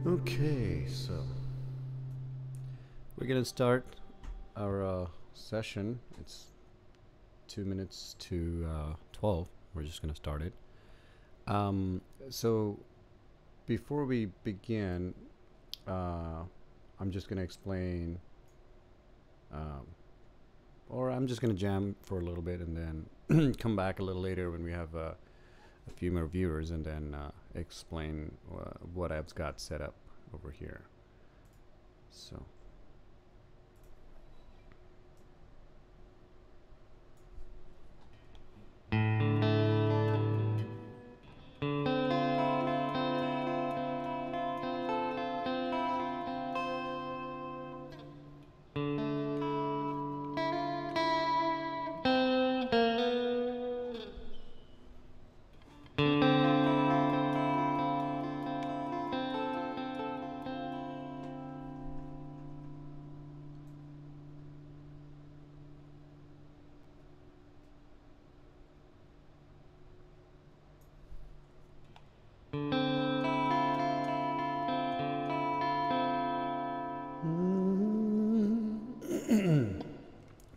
Okay, so we're gonna start our session. It's 2 minutes to 12. We're just gonna start it. So before we begin, I'm just gonna explain, or I'm just gonna jam for a little bit and then come back a little later when we have a few more viewers, and then explain what I've got set up over here. So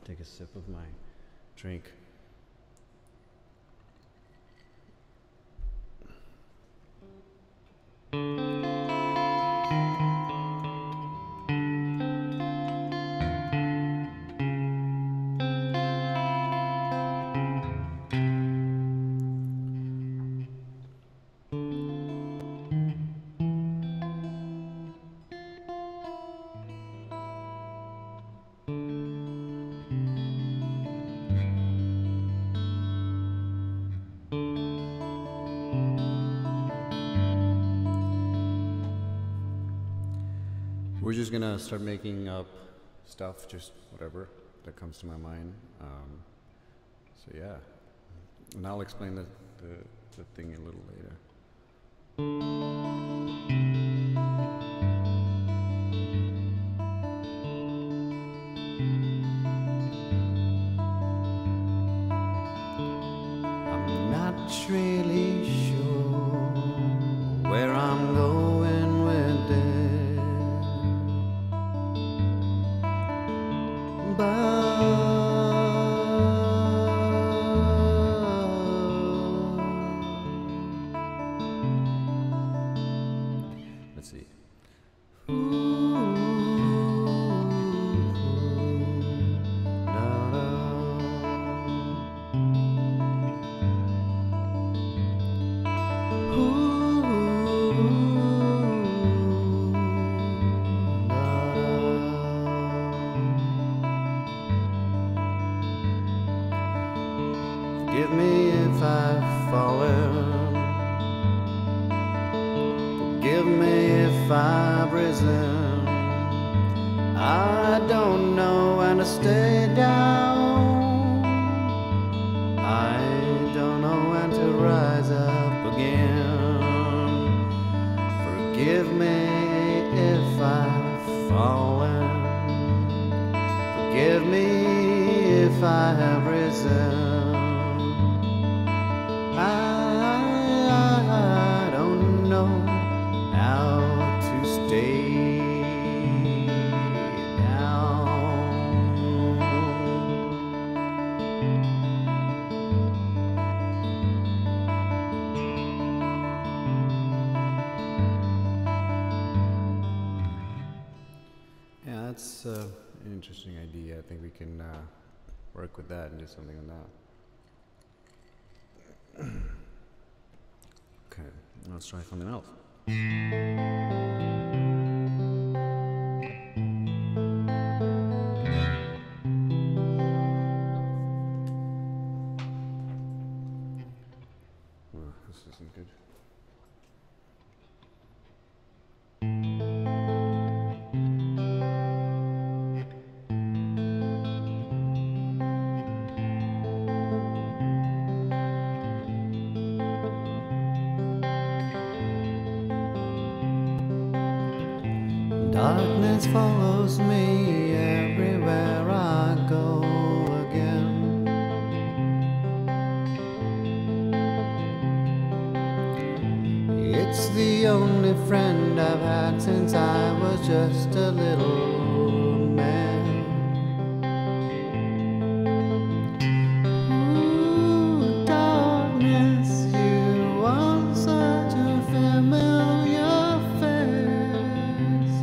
take a sip of my drink. We're just gonna start making up stuff, just whatever that comes to my mind. So yeah, and I'll explain the thing a little later. I'm not really sure where I'm going with this. Let's see. Ooh. Forgive me if I've risen. I don't know when to stay down. I don't know when to rise up again. Forgive me if I've fallen. Forgive me if I have risen. I don't know how to stay down. Yeah, that's an interesting idea. I think we can work with that and do something on that. Okay, let's try something else. Well, this isn't good. Darkness follows me everywhere I go again. It's the only friend I've had since I was just a little man. Ooh, darkness, you are such a familiar face.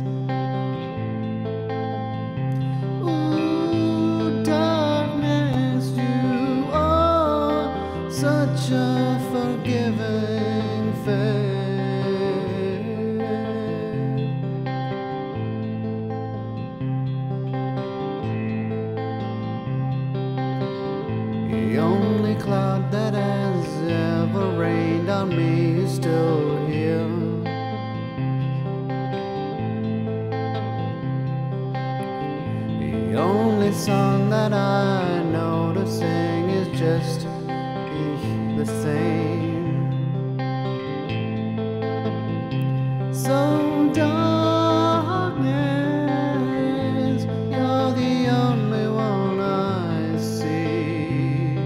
Ooh, darkness, you are such a forgiving face. The only cloud that has ever rained on me is still here. The only song that I know to sing is just the same. So darkness, you're the only one I see.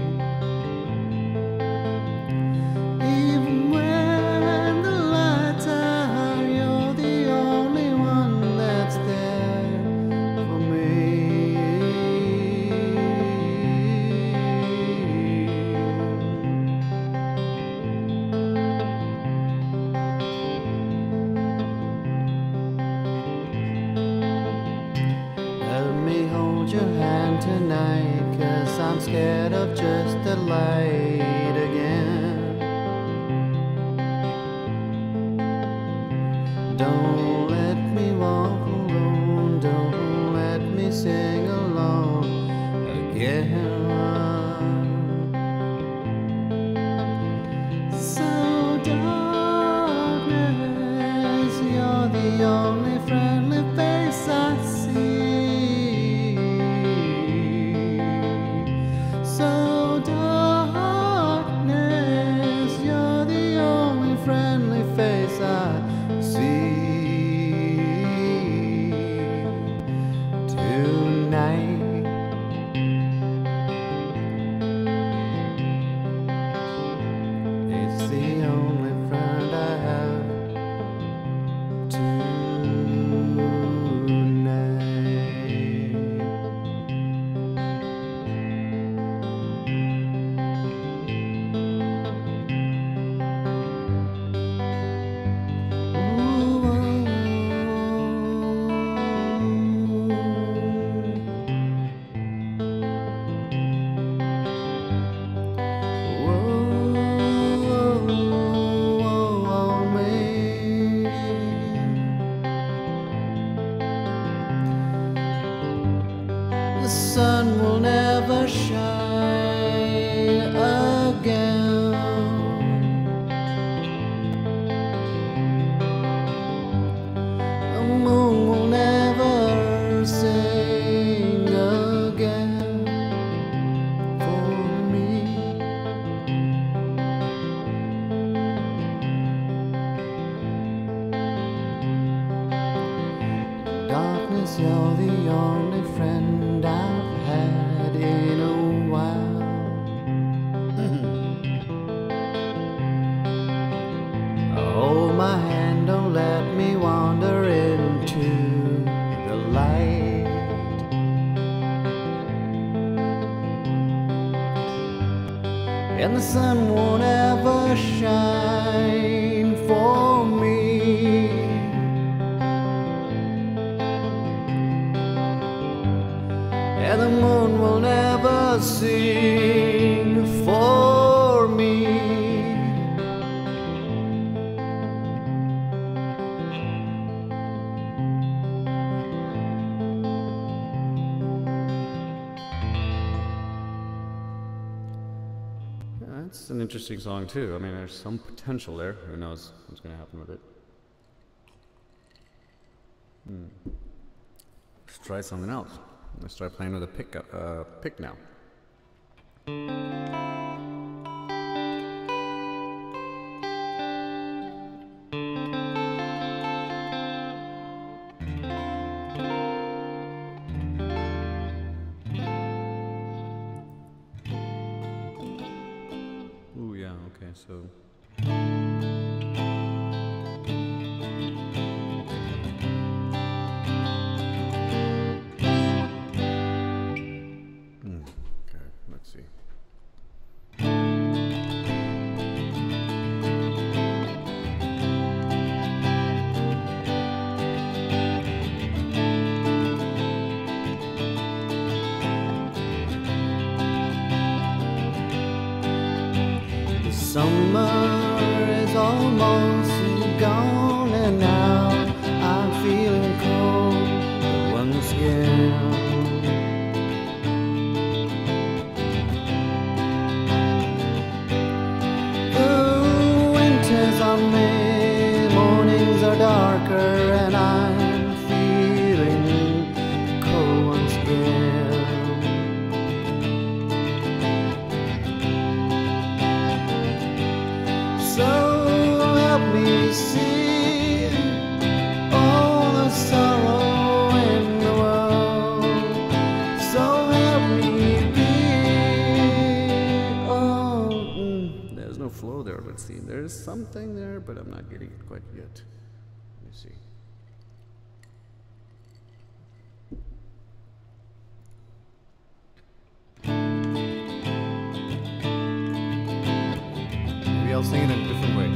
Even when the lights are, you're the only one that's there for me. Let me hold your hand tonight, 'cause I'm scared of just the light again. Don't let me walk alone, don't let me sing alone again. So darkness, you're the only friendly face I see. So darkness, you're the only friendly face I see. 'cause you're the only friend I've had in a while. Hold my hand, don't let me wander into the light. And the sun won't ever shine for me. And the moon will never sing for me. That's an interesting song too. I mean, there's some potential there. Who knows what's going to happen with it? Let's try something else. Let's try playing with a pick now. Ooh, yeah, okay, so. Let's see. The summer is almost gone, and now I'm feeling cold once again. On me, mornings are darker, and I'm feeling cold once again. So help me see all the sorrow in the world. So help me be. Oh, there's no flow there. Let's see. There's something there, but I'm not getting it quite yet. Let me see. Maybe I'll sing it in a different way.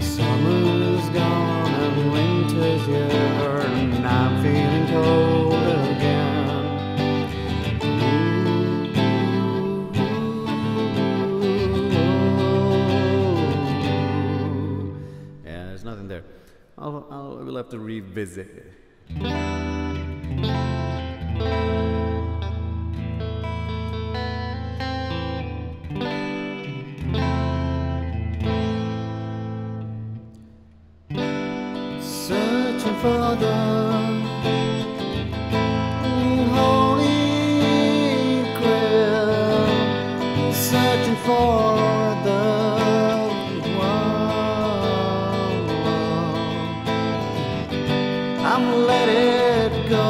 Summer's gone and winter's here, and I'm feeling cold again. Ooh. Yeah, there's nothing there. We'll have to revisit it. Searching for the holy grail, searching for the one. I'm let it go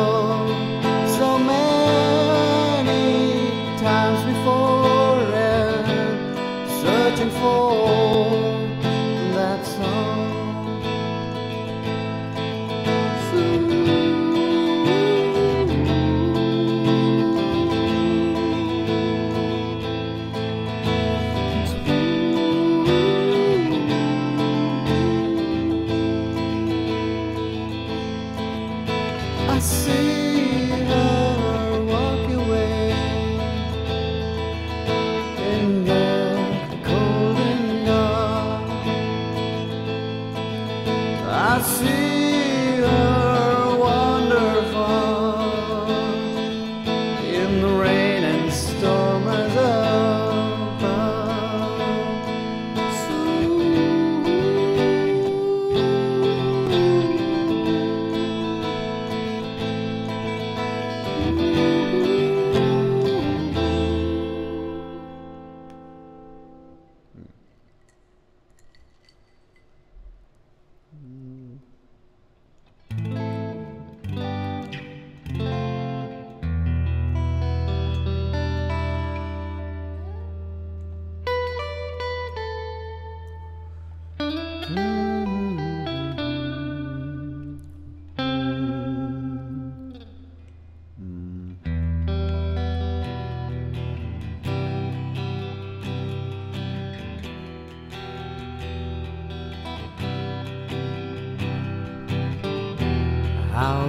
so many times before, and searching for that song. I see her walk away in the cold and dark. I see her wander far in the rain and storm as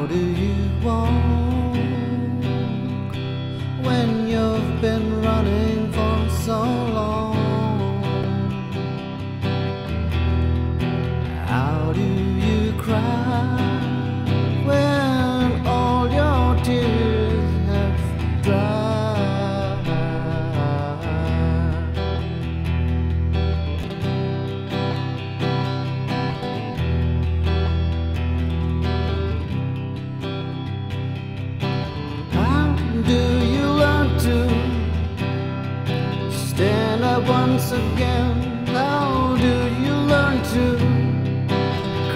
How do you walk when you've been running for so long? How do you cry when all your tears have dried? How do you learn to stand up once again? How do you learn to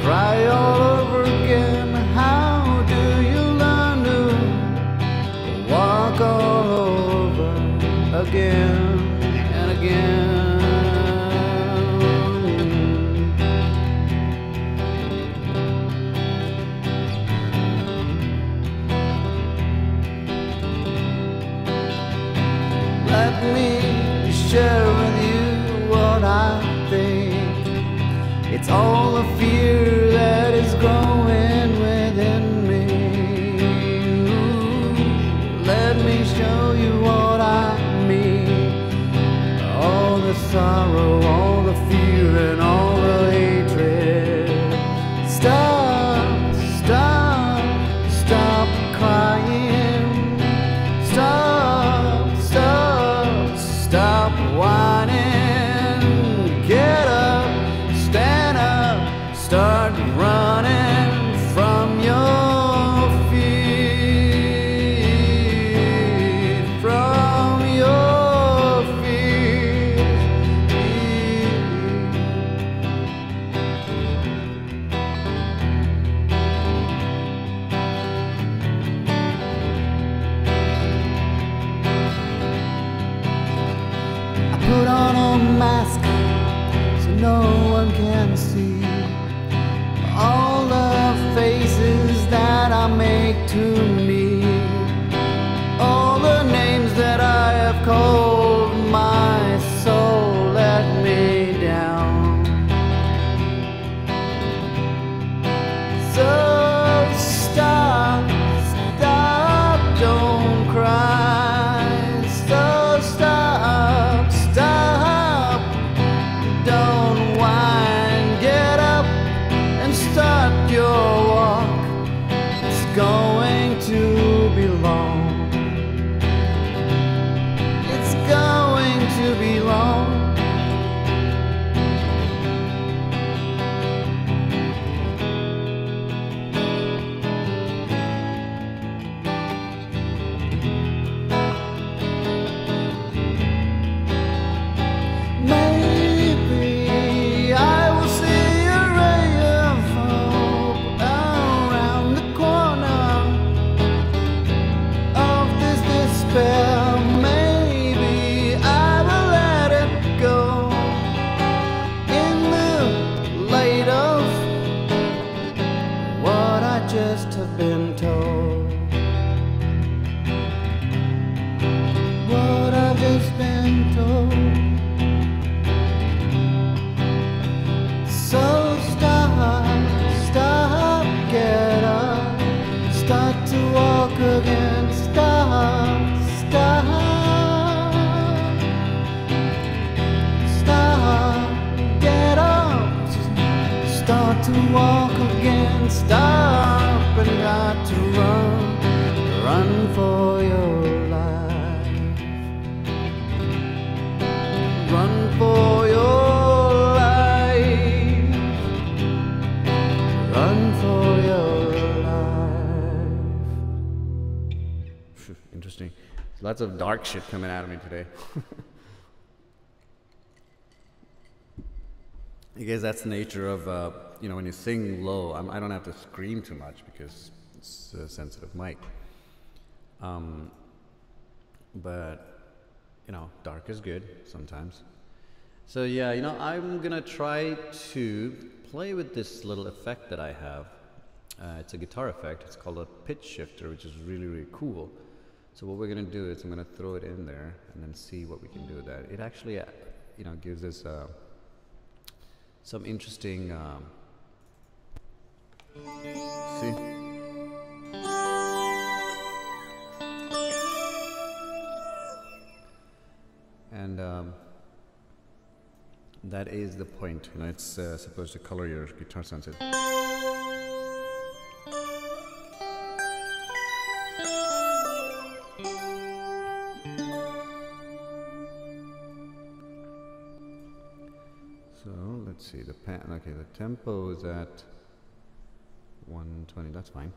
cry all over again? How do you learn to walk all over again and again? Let me share with you what I think. It's all the fear that is growing within me. Ooh, let me show you what I mean. All the sorrow, all the fear, and all the hatred. Stop, stop, stop crying. Stop, stop, stop whining. Get up, stand up, start running from your feet, from your feet. I put on a mask so no one can see all the faces that I make to me, all the names that I have called my soul let me down. So stop, stop, don't cry. So stop, stop, don't whine. Get up and start your walk. It's going to be long. It's going to be long. Maybe I will see a ray of hope around the corner of this despair. Maybe I will let it go in the light of what I just have been told. What I've just been told. So stop, stop, get up, start to walk again. Stop, stop, stop, get up, start to walk again. Stop and got to run, run for your life. Run for your life. Run for your life. Interesting. Lots of dark shit coming out of me today. I guess that's the nature of, when you sing low, I don't have to scream too much because it's a sensitive mic. But, dark is good sometimes. So yeah, I'm gonna try to play with this little effect that I have. It's a guitar effect. It's called a pitch shifter, which is really, really cool. So what we're gonna do is I'm gonna throw it in there and then see what we can do with that. It actually, gives us some interesting. See, and that is the point. You know, it's supposed to color your guitar sounds. So let's see, okay, the tempo is at 120, that's fine.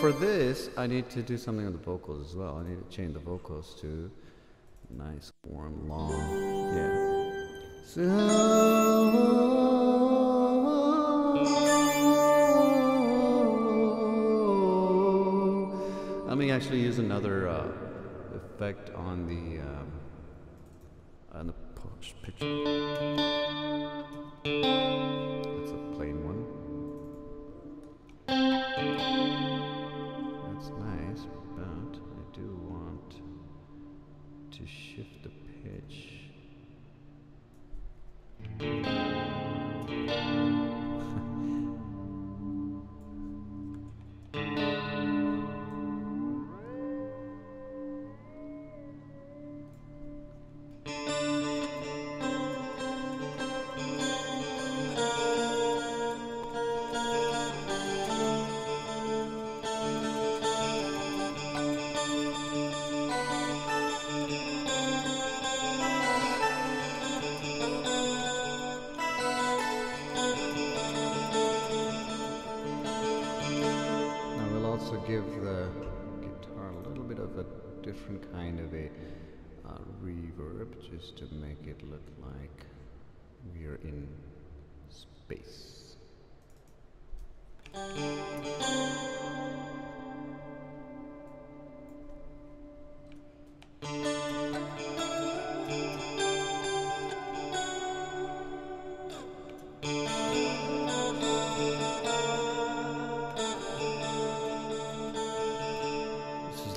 For this, I need to do something on the vocals as well. I need to change the vocals to nice, warm, long. Yeah. So let me actually use another effect on the push pitch. That's a plain one. That's nice, but I do want to shift the pitch. Give the guitar a little bit of a different kind of a reverb, just to make it look like we are in space.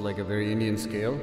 Like a very Indian scale.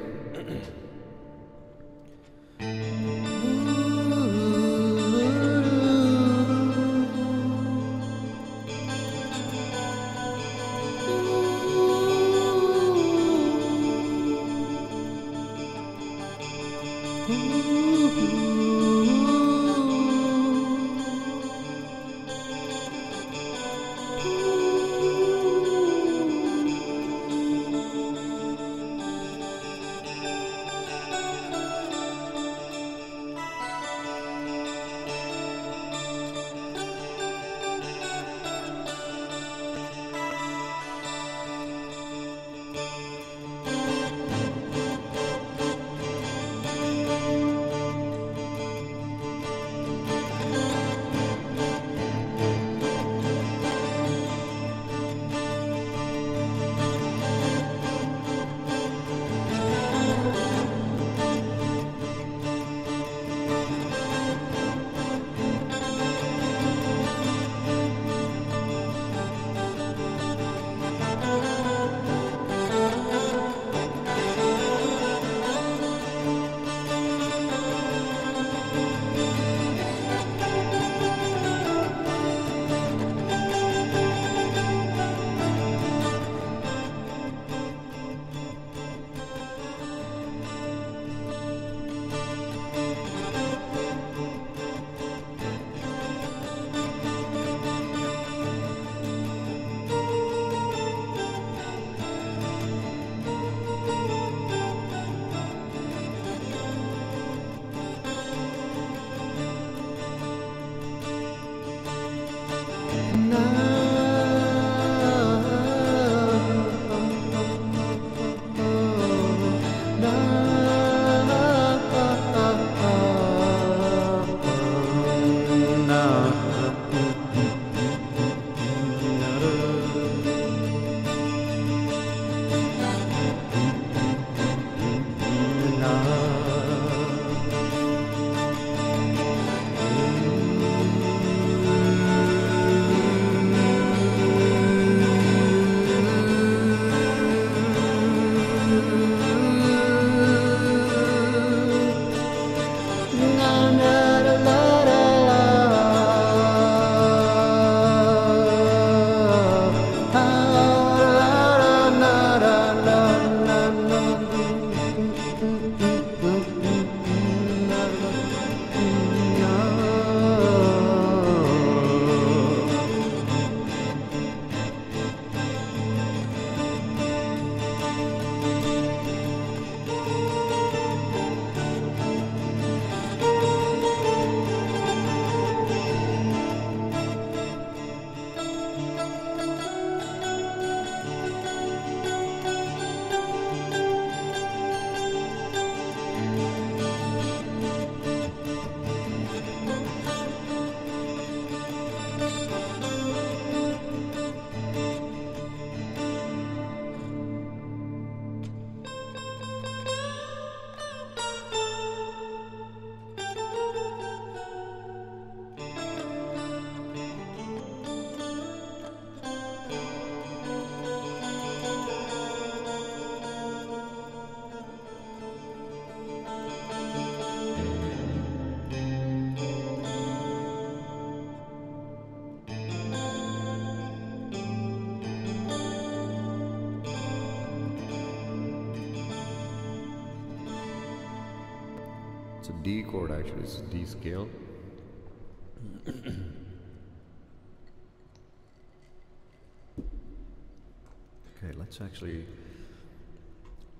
It's a D chord actually, it's a D scale. Okay, let's actually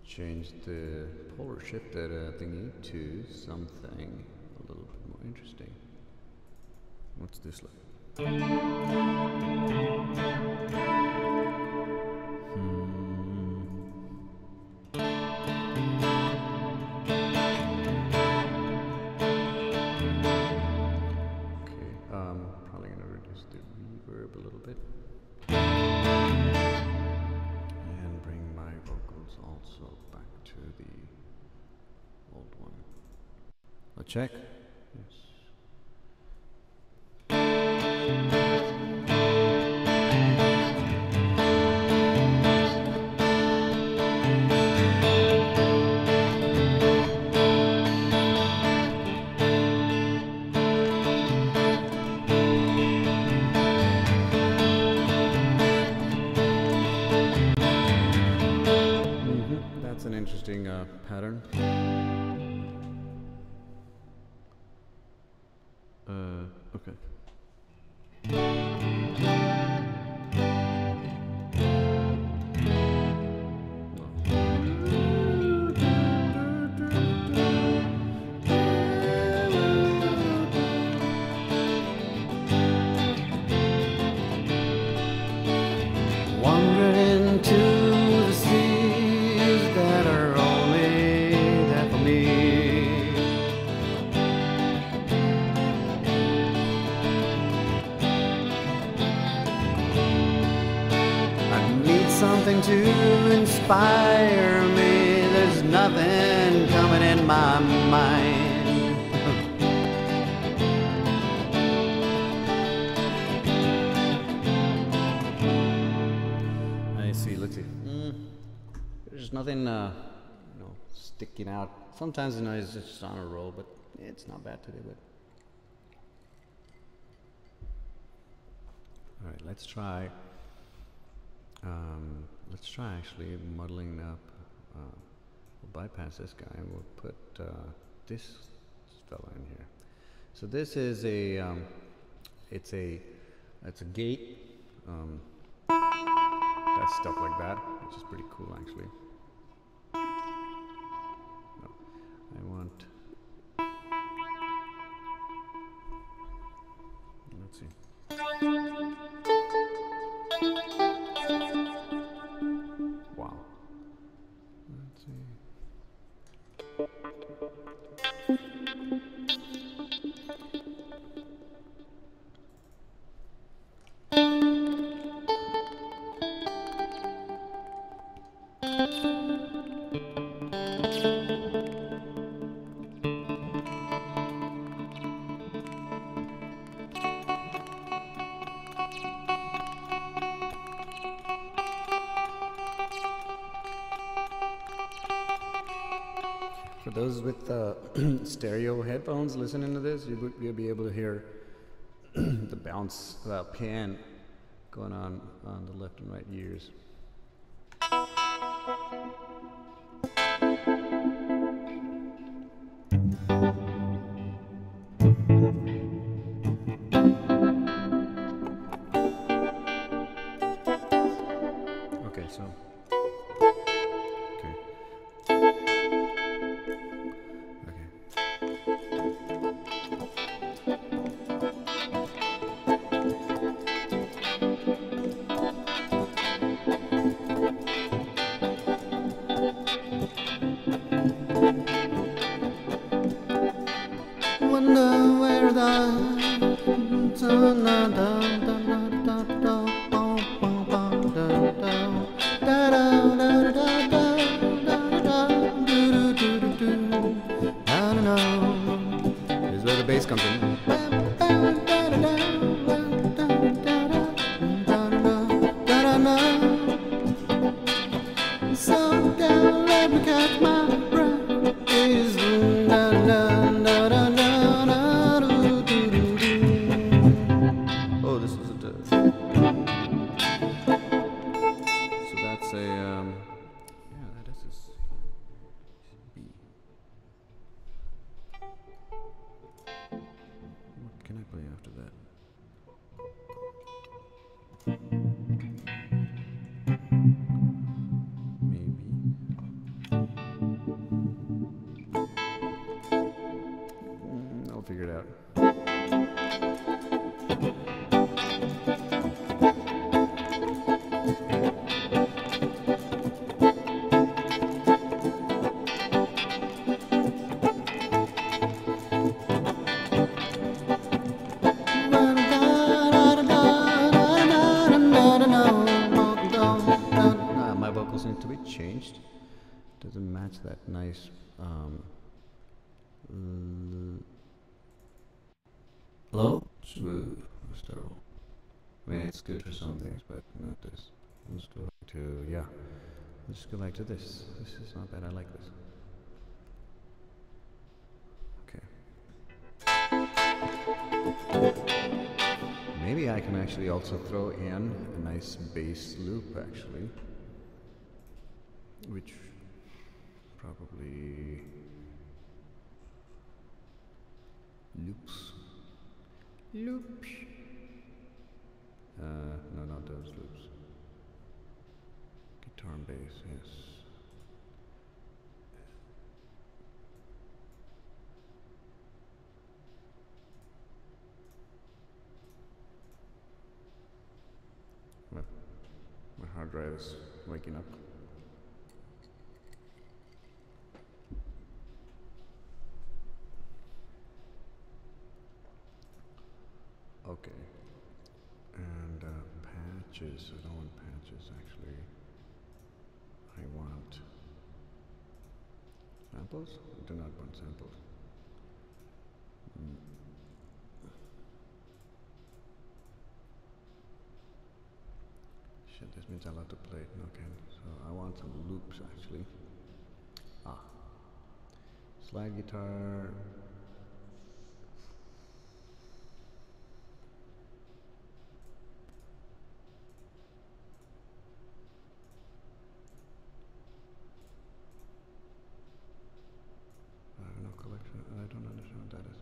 change the polar shifted thingy to something a little bit more interesting. What's this like? Probably gonna reduce the reverb a little bit. And bring my vocals also back to the old one. A check. Yes. That's an interesting pattern. Okay. Wandered into the seas that are only there for me. I need something to inspire me. There's nothing coming in my mind. Let's see. There's nothing, sticking out. Sometimes it's just on a roll, but it's not bad today. But all right, let's try. Let's try actually modeling up. We'll bypass this guy and we'll put this fella in here. So this is a, it's a gate. That's stuff like that, which is pretty cool actually. No, I want, let's see. For those with stereo headphones listening to this, you'll be able to hear the bounce of that pan going on the left and right ears. Okay, so okay. Wonder where the This is where the bass comes in. So down, let me catch my breath. Is Oh, this is a so that's a yeah, that is a B. What can I play after that? Maybe. I'll figure it out. My vocals need to be changed. Doesn't match that nice Hello? smooth. So, I mean, it's good for some things, but not this. Let's go back to, yeah. Let's go back to this. This is not bad. I like this. Okay. Maybe I can actually also throw in a nice bass loop, actually. Which probably loops. Loop. No, not those loops. Guitar and bass, yes. My hard drive is waking up. Okay. And patches. I don't want patches actually. I want samples? I do not want samples. Shit, this means I'll have to play it. Okay, so I want some loops actually. Slide guitar. I have no collection. I don't understand what that is.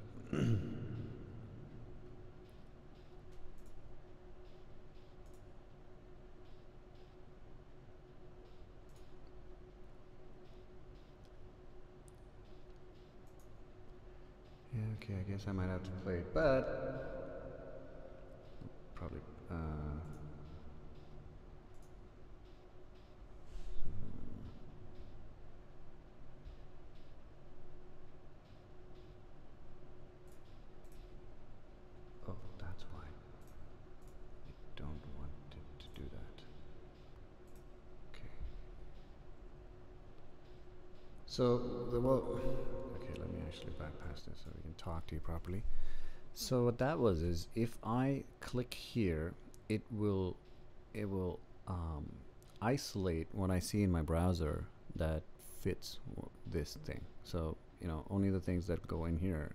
Yeah, okay, I guess I might have to play it, but probably oh, that's why I don't want it to do that. Okay. So okay, let me actually bypass this so we can talk to you properly. So what that was is if I click here, it will isolate what I see in my browser that fits this thing. So you know, only the things that go in here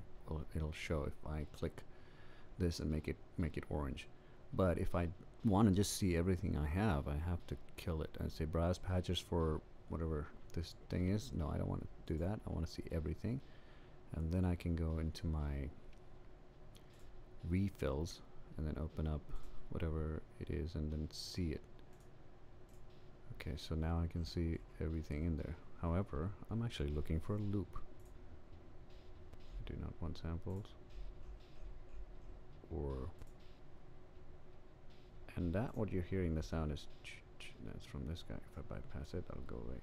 it'll show if I click this and make it orange. But if I want to just see everything I have to kill it and say browse patches for whatever this thing is. No, I don't want to do that. I want to see everything, and then I can go into my refills and then open up whatever it is and then see it. Okay, so now I can see everything in there. However, I'm actually looking for a loop. I do not want samples. And that what you're hearing, the sound is that's from this guy. If I bypass it, that'll go away.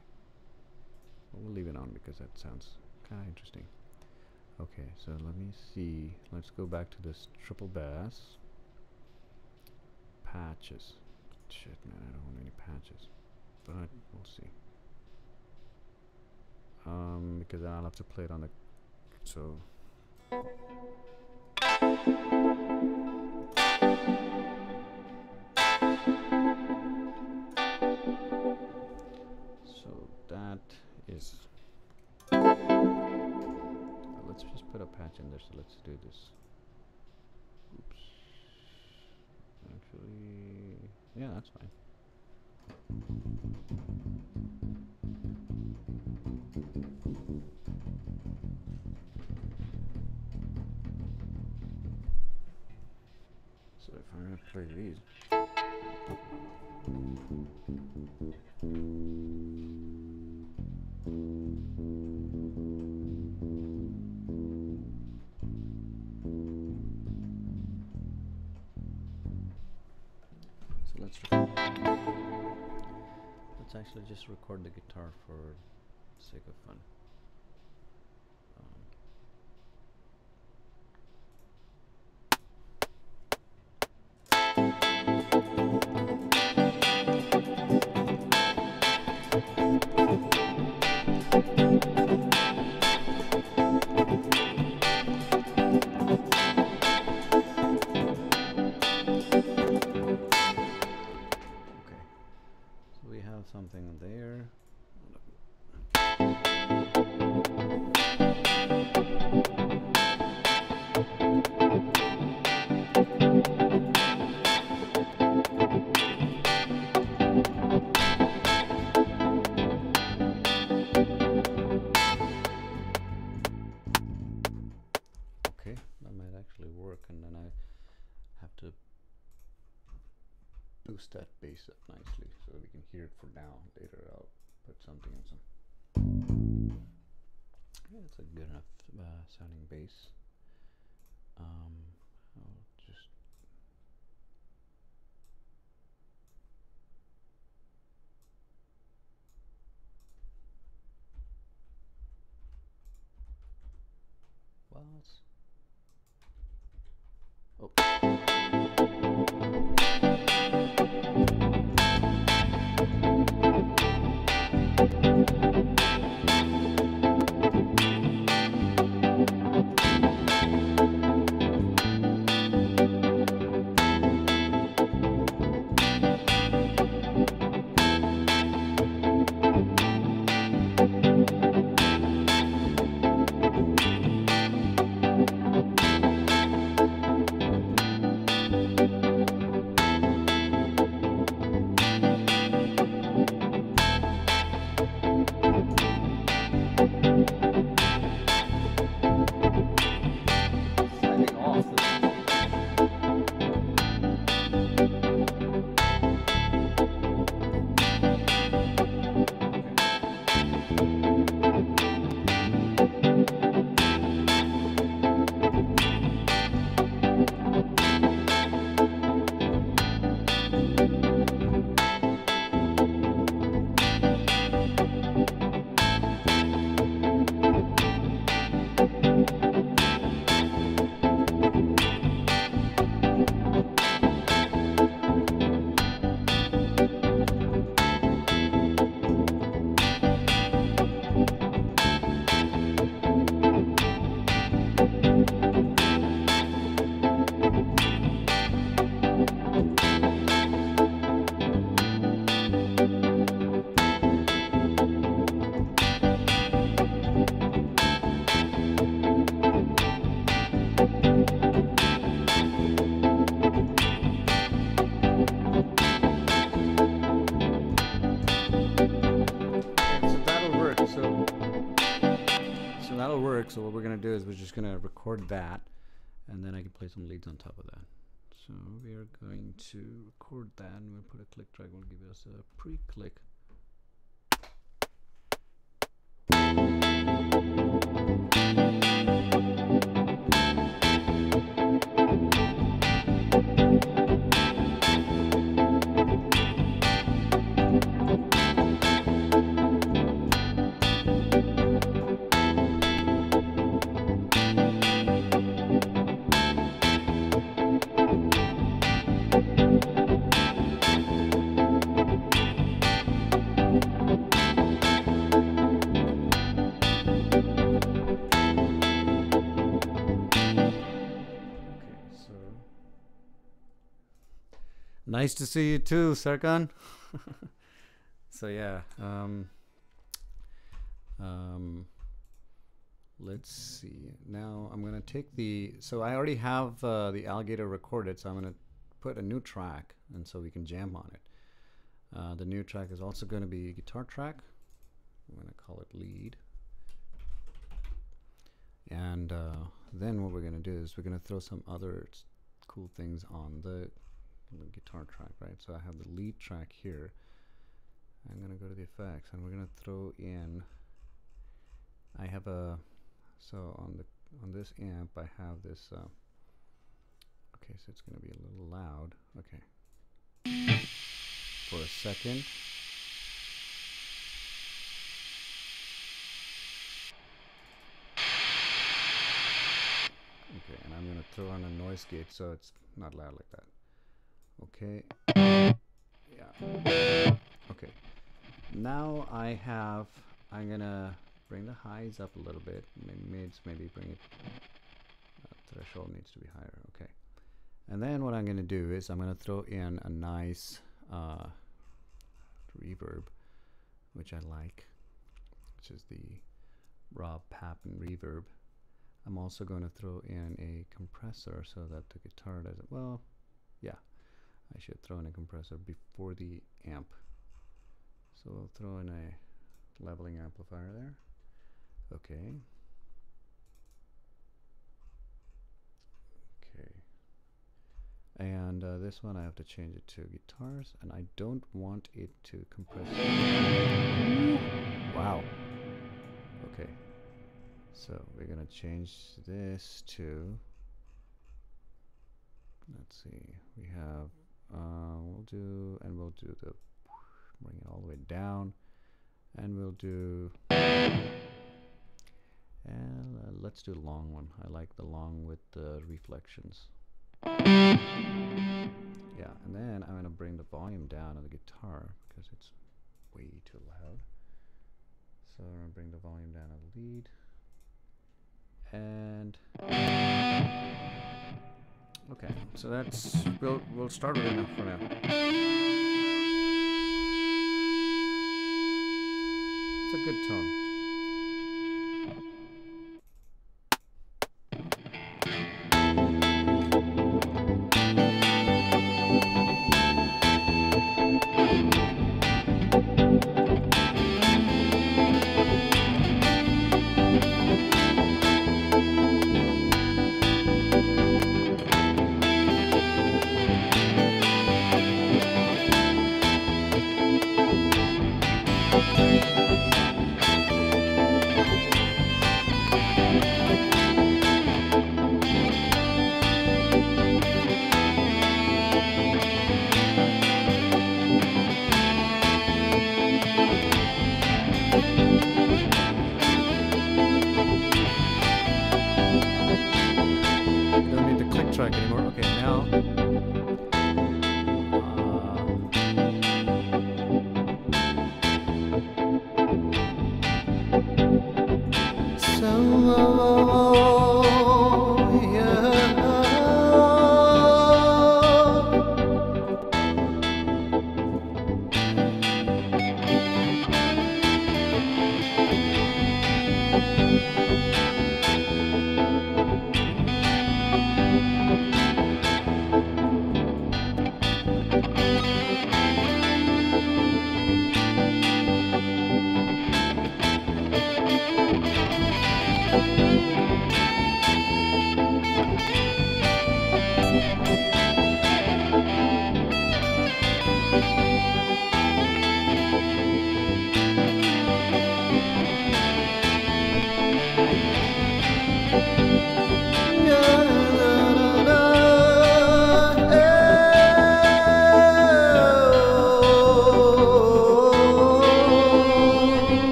But we'll leave it on because that sounds kind of interesting. Okay, so let me see. Let's go back to this triple bass. Patches. Shit, man, I don't want any patches. But we'll see. Because I'll have to play it on the... So... So that is... let's just put a patch in there, so let's do this. Oops. Actually... yeah, that's fine. So if I'm going to play these, so let's actually just record the guitar for the sake of fun. Something there. Okay, that might actually work, and then I have to boost that bass up nicely so we can hear it for now. Later I'll put something in some. Yeah, it's a good enough sounding bass. I'll just So what we're going to do is we're just going to record that, and then I can play some leads on top of that. So we are going to record that, and we'll put a click track. We'll give us a pre-click. Nice to see you too, Serkan. So yeah, let's see. Now I'm gonna take the. So I already have the alligator recorded, so I'm gonna put a new track, and so we can jam on it. The new track is also going to be a guitar track. I'm gonna call it lead. And then what we're gonna do is we're gonna throw some other cool things on the guitar track, right? So I have the lead track here. I'm gonna go to the effects, and we're gonna throw in. I have a on this amp I have this. Okay, so it's gonna be a little loud. Okay, for a second. Okay, and I'm gonna throw on a noise gate so it's not loud like that. Okay. Yeah. Okay. Now I'm gonna bring the highs up a little bit. Mids, maybe bring it. Threshold needs to be higher. Okay. And then what I'm gonna do is I'm gonna throw in a nice reverb, which I like, which is the Rob Pappen reverb. I'm also going to throw in a compressor so that the guitar doesn't. Well, yeah. I should throw in a compressor before the amp. So we'll throw in a leveling amplifier there. Okay. Okay. And this one I have to change it to guitars, and I don't want it to compress. Wow. Okay. So we're gonna change this to. Let's see. We have. We'll do the bring it all the way down, and we'll do and let's do a long one. I like the long with the reflections. Yeah, and then I'm gonna bring the volume down on the guitar because it's way too loud. So I'm gonna bring the volume down on the lead, and okay, so that's we'll start with enough for now. It's a good tone.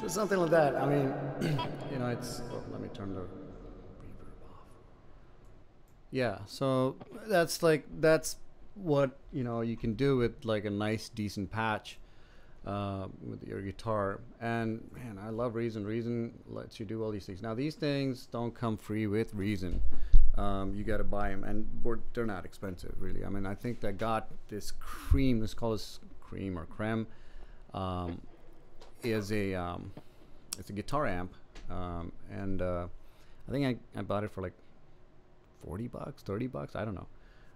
Something like that. I mean, you know, it's. Oh, let me turn the reverb off. Yeah, so that's what you can do with like a nice, decent patch with your guitar. And man, I love Reason. Reason lets you do all these things. Now, these things don't come free with Reason. You got to buy them, and they're not expensive, really. I mean, I think they got this cream. Let's call this cream or creme. Is a it's a guitar amp, and I think I bought it for like $40, $30. I don't know,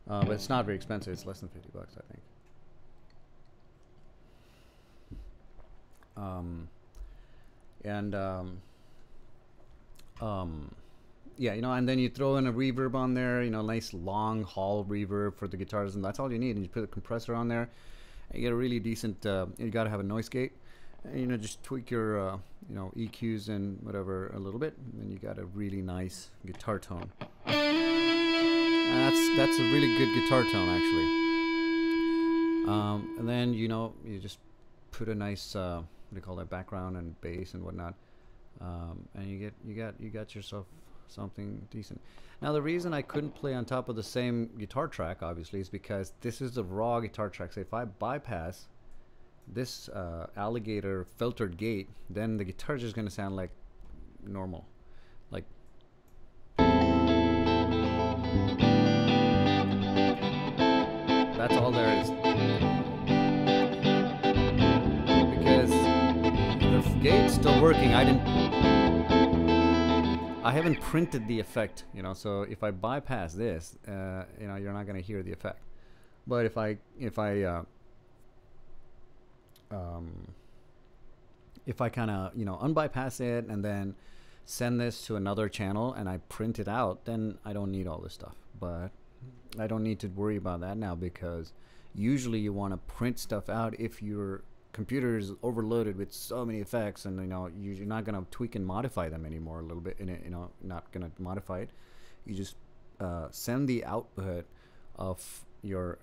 but it's not very expensive. It's less than $50, I think. Yeah, and then you throw in a reverb on there, nice long hall reverb for the guitars, and that's all you need. And you put a compressor on there, and you get a really decent. You got to have a noise gate. And, just tweak your EQs and whatever a little bit, and then you got a really nice guitar tone. And that's a really good guitar tone, actually. And then you just put a nice what do you call that, background and bass and whatnot, and you got yourself something decent. Now, the reason I couldn't play on top of the same guitar track, obviously, is because this is the raw guitar track. So if I bypass this alligator filtered gate, then the guitar is just going to sound like normal, like that's all there is, because the gate's still working. I haven't printed the effect, so if I bypass this, you're not going to hear the effect. But if I kind of unbypass it and then send this to another channel and I print it out, then I don't need all this stuff. But I don't need to worry about that now, because usually you want to print stuff out if you're computer is overloaded with so many effects, and you're not gonna tweak and modify them anymore. A little bit in it, not gonna modify it. You just send the output of your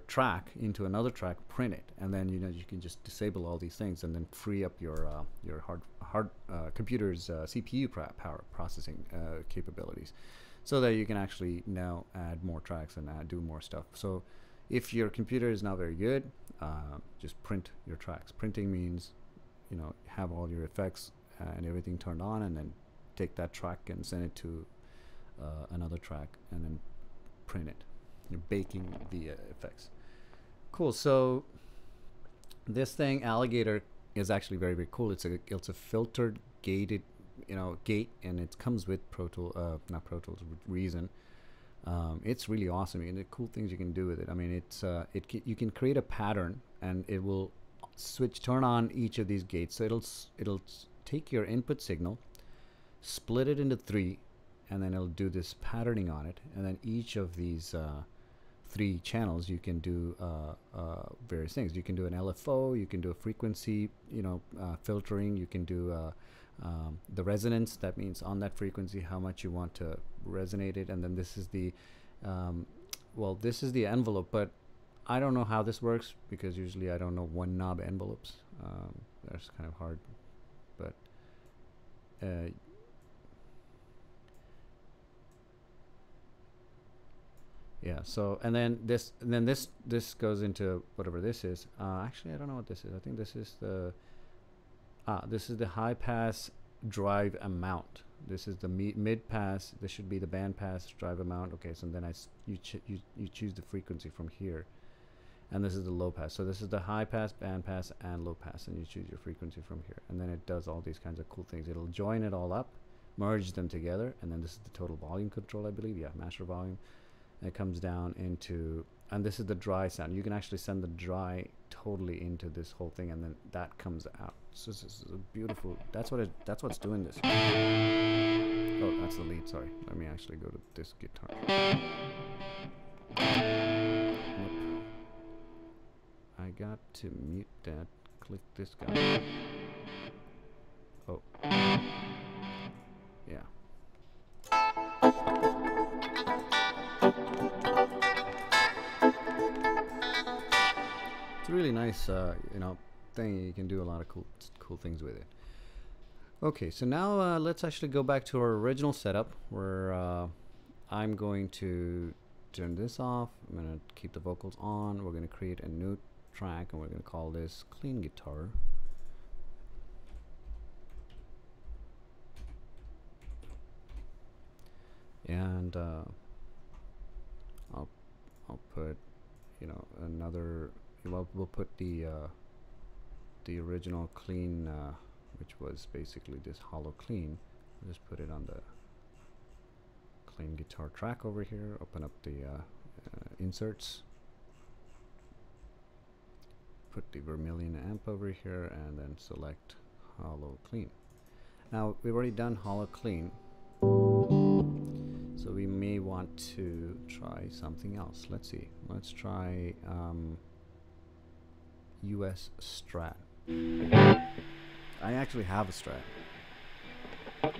track into another track, print it, and then you can just disable all these things, and then free up your hard computer's CPU power processing capabilities, so that you can actually now add more tracks and do more stuff. So if your computer is not very good, just print your tracks. Printing means have all your effects and everything turned on, and then take that track and send it to another track, and then print it. You're baking the effects. Cool. So this thing, Alligator, is actually very, very cool. It's a filtered gated gate, and it comes with not Pro Tools, Reason. It's really awesome. And the cool things you can do with it. I mean, you can create a pattern, and it will turn on each of these gates. So it'll take your input signal, split it into 3, and then it'll do this patterning on it. And then each of these 3 channels, you can do various things. You can do an LFO, you can do a frequency, filtering. You can do the resonance. That means on that frequency how much you want to resonate it. And then this is the this is the envelope, but I don't know how this works, because usually I don't know one knob envelopes. That's kind of hard, but yeah. So and then this goes into whatever this is. Actually, I don't know what this is. I think this is the high pass drive amount. This is the mid pass. This should be the band pass drive amount. Okay, so then you choose the frequency from here, and this is the low pass. So this is the high pass, band pass, and low pass, and you choose your frequency from here. And then it does all these kinds of cool things. It'll join it all up, merge them together, and then this is the total volume control, I believe. Yeah, master volume. And it comes down into, and this is the dry sound. You can actually send the dry totally into this whole thing, and then that comes out. So this is a beautiful. That's what's doing this. Oh, that's the lead. Sorry. Let me actually go to this guitar. I got to mute that. Click this guy. Oh. Yeah. It's a really nice, thing. You can do a lot of cool things with it. Okay, so now let's actually go back to our original setup, where I'm going to turn this off. I'm going to keep the vocals on. We're going to create a new track, and we're going to call this Clean Guitar. And I'll put another. Well, we'll put the original clean, which was basically this hollow clean. I'll just put it on the clean guitar track over here. Open up the inserts. Put the Vermilion amp over here, and then select hollow clean. Now we've already done hollow clean, so we may want to try something else. Let's see. Let's try US Strat. I actually have a Strat. I'm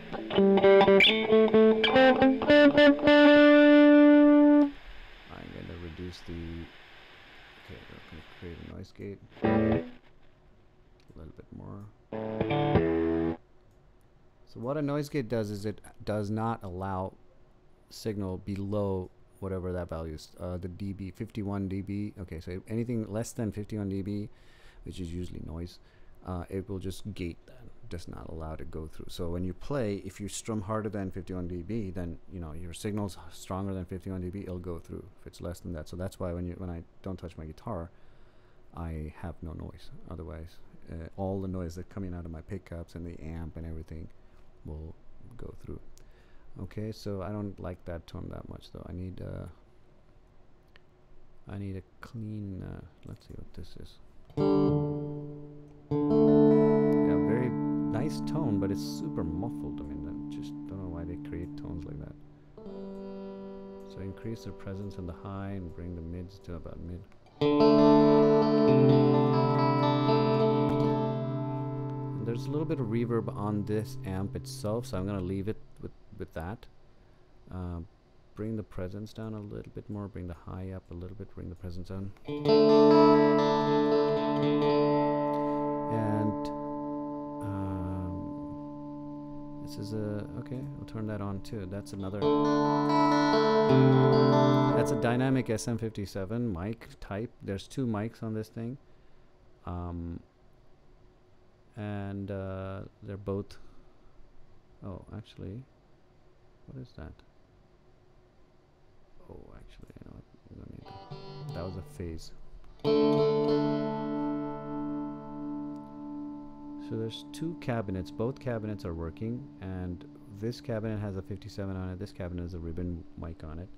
going to reduce the. Okay, we're going to create a noise gate. A little bit more. So what a noise gate does is it does not allow signal below whatever that value is. The dB, 51 dB. Okay, so anything less than 51 dB, which is usually noise, it will just gate that. Does not allow it to go through. So when you play, if you strum harder than 51 dB, then your signal's stronger than 51 dB, it'll go through. If it's less than that, so that's why when I don't touch my guitar, I have no noise. Otherwise, all the noise that's coming out of my pickups and the amp and everything will go through. Okay, so I don't like that tone that much though. I need a clean. Let's see what this is. Yeah, very nice tone, but it's super muffled. I mean, I just don't know why they create tones like that. So increase the presence in the high and bring the mids to about mid. There's a little bit of reverb on this amp itself, so I'm gonna leave it with that. Bring the presence down a little bit more, bring the high up a little bit, bring the presence down. And this is a, okay, I'll turn that on too. That's another, that's a dynamic SM57 mic type. There's 2 mics on this thing. And they're both, oh, actually, what is that? Oh, actually, you know what? We don't need that. That was a phase. So there's 2 cabinets. Both cabinets are working, and this cabinet has a 57 on it. This cabinet has a ribbon mic on it.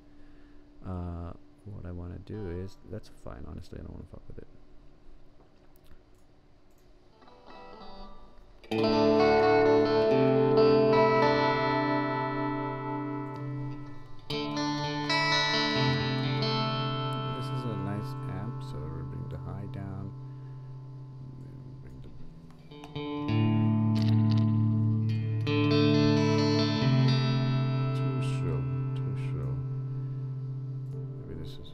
What I want to do is, that's fine. Honestly, I don't want to fuck with it. This is a nice amp, so we'll bring the high down. Bring the too shrill. Maybe this is.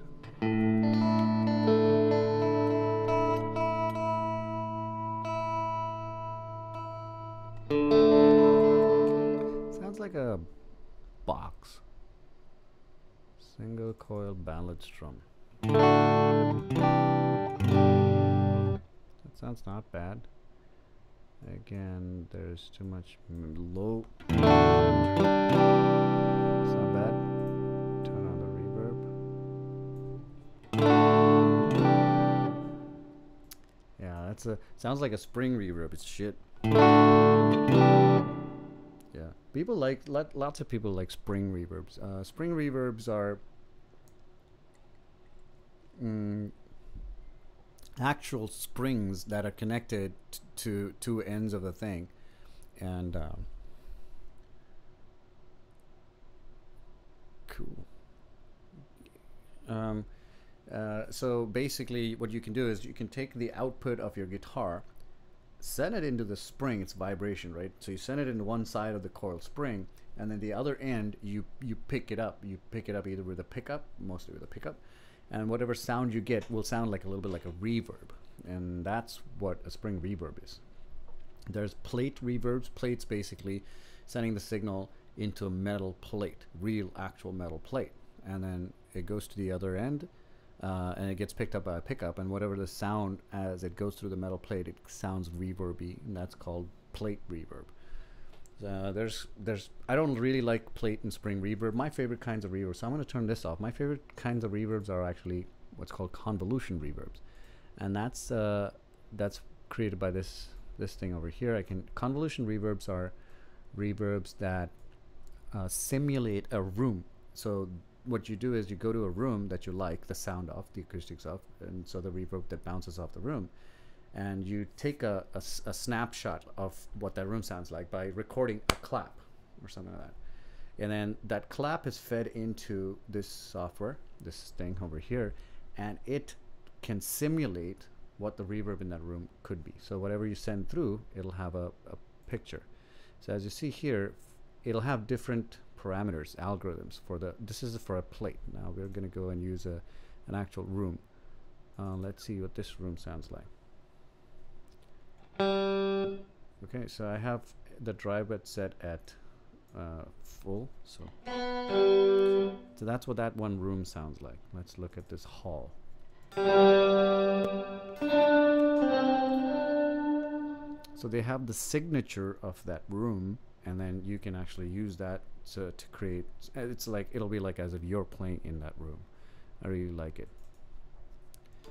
Sounds like a box. Single coil ballad strum. That sounds not bad. Again, there's too much low. It's not bad. Turn on the reverb. Yeah, that's a, sounds like a spring reverb. It's shit. Yeah, people like, lots of people like spring reverbs. Spring reverbs are actual springs that are connected to 2 ends of the thing, and cool. So basically what you can do is you can take the output of your guitar, send it into the spring, it's vibration, right? So you send it into one side of the coil spring, and then the other end you pick it up. You pick it up either with a pickup, mostly with a pickup, and whatever sound you get will sound like a little bit like a reverb, and that's what a spring reverb is. There's plate reverbs. Plates basically sending the signal into a metal plate, real actual metal plate, and then it goes to the other end, and it gets picked up by a pickup, and whatever the sound as it goes through the metal plate, it sounds reverby, and that's called plate reverb. There's I don't really like plate and spring reverb. My favorite kinds of reverb, so I'm going to turn this off. My favorite kinds of reverbs are actually what's called convolution reverbs, and that's created by this thing over here. Convolution reverbs are reverbs that simulate a room. So what you do is you go to a room that you like the sound of, the acoustics of, and so the reverb that bounces off the room, and you take a snapshot of what that room sounds like by recording a clap or something like that, and then that clap is fed into this software, this thing over here, and it can simulate what the reverb in that room could be. So whatever you send through, it'll have a picture. So as you see here, it'll have different parameters, algorithms for the, this is for a plate. Now we're going to go and use an actual room. Let's see what this room sounds like. Okay, so I have the dry bed set at full, so that's what that one room sounds like. Let's look at this hall. So they have the signature of that room, and then you can actually use that to create, it's like, it'll be like as if you're playing in that room. I really like it.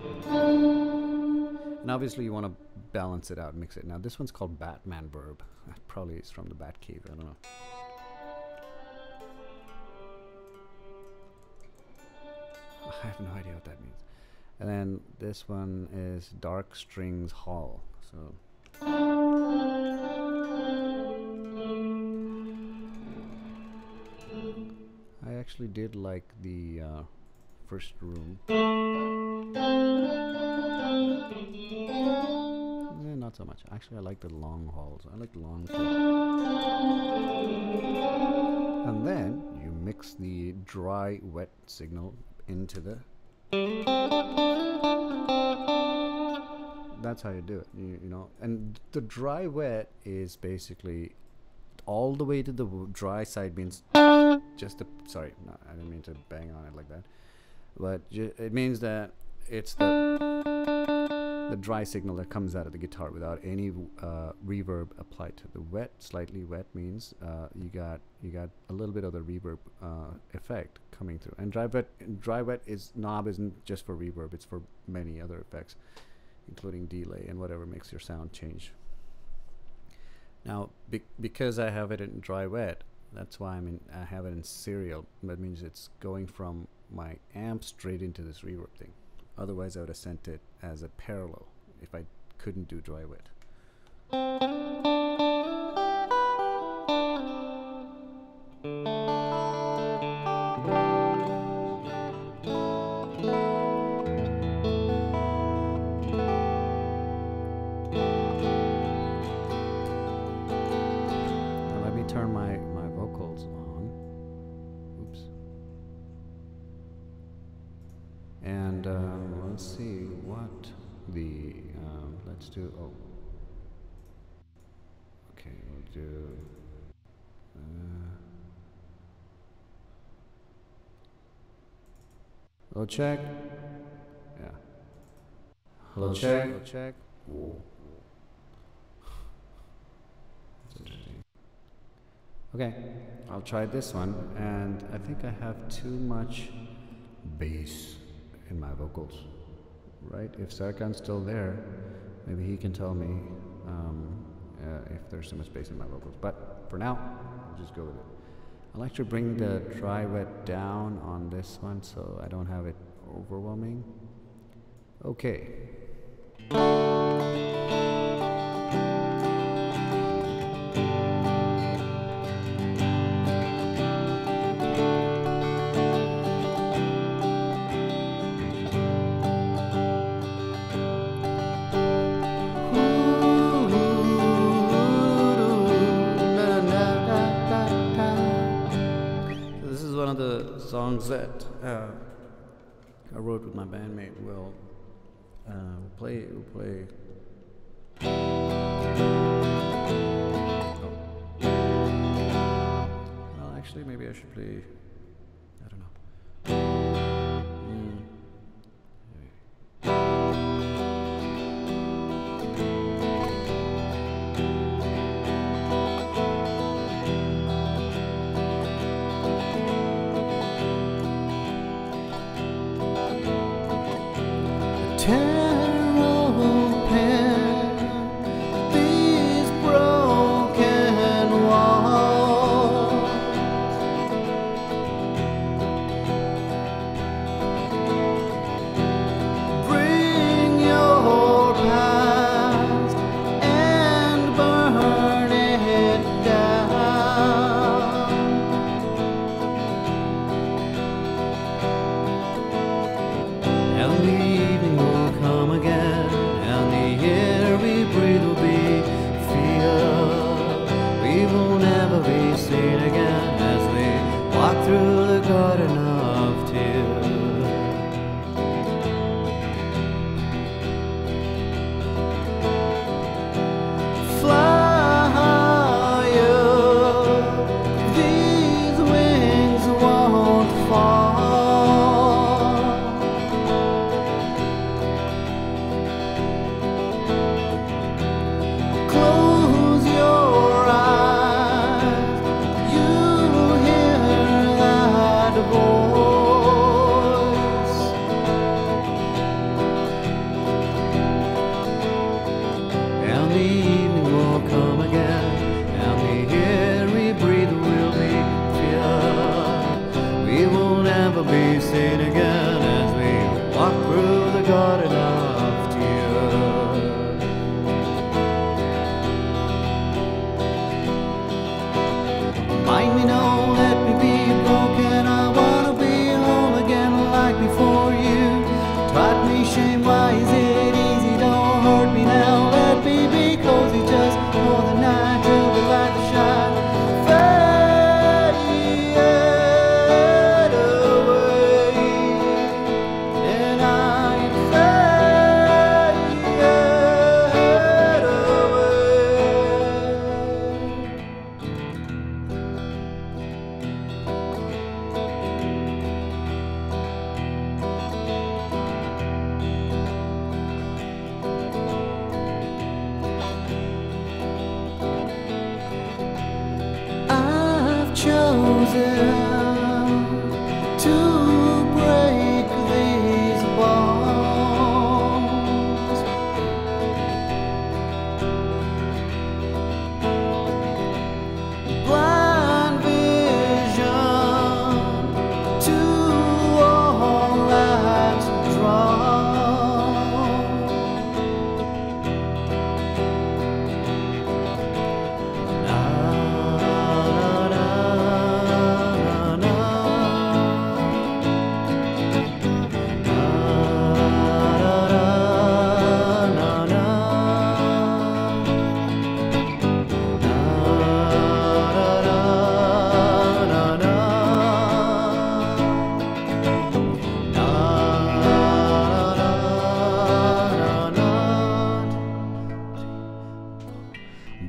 And obviously you want to balance it out, mix it. Now this one's called Batman Verb. That probably is from the Batcave, I don't know. I have no idea what that means. And then this one is Dark Strings Hall. So I actually did like the first room. Not not so much. Actually, I like the long hauls. I like the long. And then you mix the dry wet signal into the. That's how you do it. You know, and the dry wet is basically all the way to the dry side means just the. Sorry, no, I didn't mean to bang on it like that. But it means that it's the dry signal that comes out of the guitar without any reverb applied to the wet. Slightly wet means you got a little bit of the reverb effect coming through. And dry wet knob isn't just for reverb; it's for many other effects, including delay and whatever makes your sound change. Now, because I have it in dry wet, that's why I have it in serial. That means it's going from my amp straight into this reverb thing. Otherwise, I would have sent it as a parallel if I couldn't do dry wet. Now let me turn my vocals on. Oops. And let's see what the let's do. Oh, okay, we'll do. Hello, check. Yeah. Hello, check. Hello, check. Whoa. That's interesting. Okay, I'll try this one, and I think I have too much bass in my vocals, right? If Sarkan's still there, maybe he can tell me if there's too much bass in my vocals. But for now, I'll just go with it. I'll actually bring the dry wet down on this one so I don't have it overwhelming. Okay. Songs that I wrote with my bandmate Will. We'll play. Oh. Well, actually, maybe I should play. I don't know. Tear open these broken walls. Bring your past and burn it down. And the evening will come again, and the air we breathe will be filled. We will never be seen again as we walk through the garden of tears. Fly higher, these wings won't fall. Close your eyes, you chosen to break these bonds. Blind vision to all that's drawn. Na, na, na, na, na.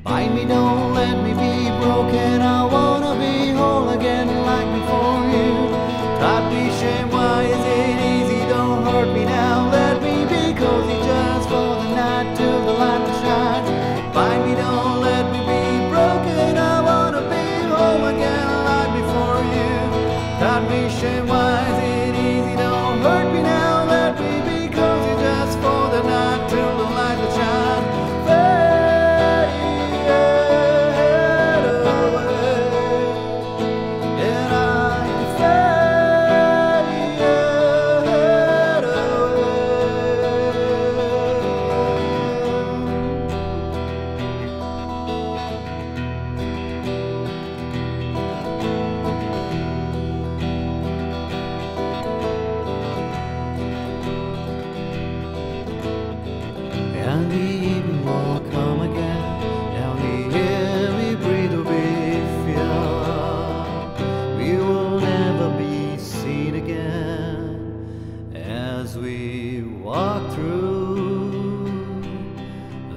Bind me, don't let me be broken. I wanna be whole again like before you. Try be shame, why is it easy? Don't hurt me now. Let me be cozy just for the night till the light will shine. Bind me, don't let me be broken. I wanna be whole again like before you. Try be shame, why is it easy? Don't hurt me now. Let me be cozy just for the night till the light will shine. And the evening will come again, and the air we breathe will be filled. We will never be seen again as we walk through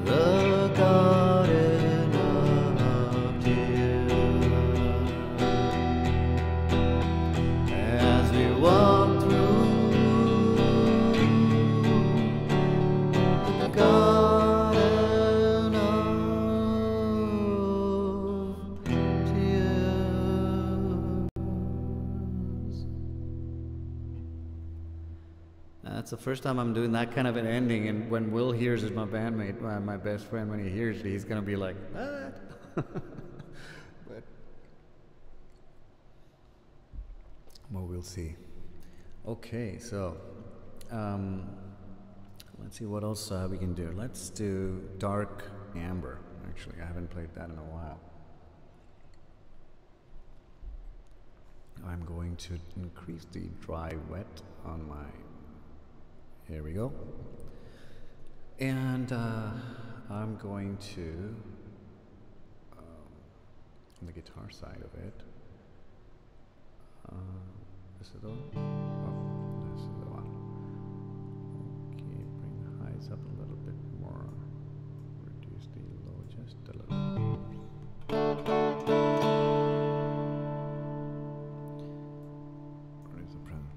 the garden of tears. As we walk through garden of tears. That's the first time I'm doing that kind of an ending, and when Will hears it, my bandmate, my best friend, when he hears it, he's gonna be like, what? But well, we'll see. Okay, so let's see what else we can do. Let's do Dark Amber. Actually, I haven't played that in a while. I'm going to increase the dry wet on my. Here we go. And I'm going to on the guitar side of it. This is the one. Oh, this is the one. Okay, bring the highs up a little bit more. Reduce the low just a little. Where is the present?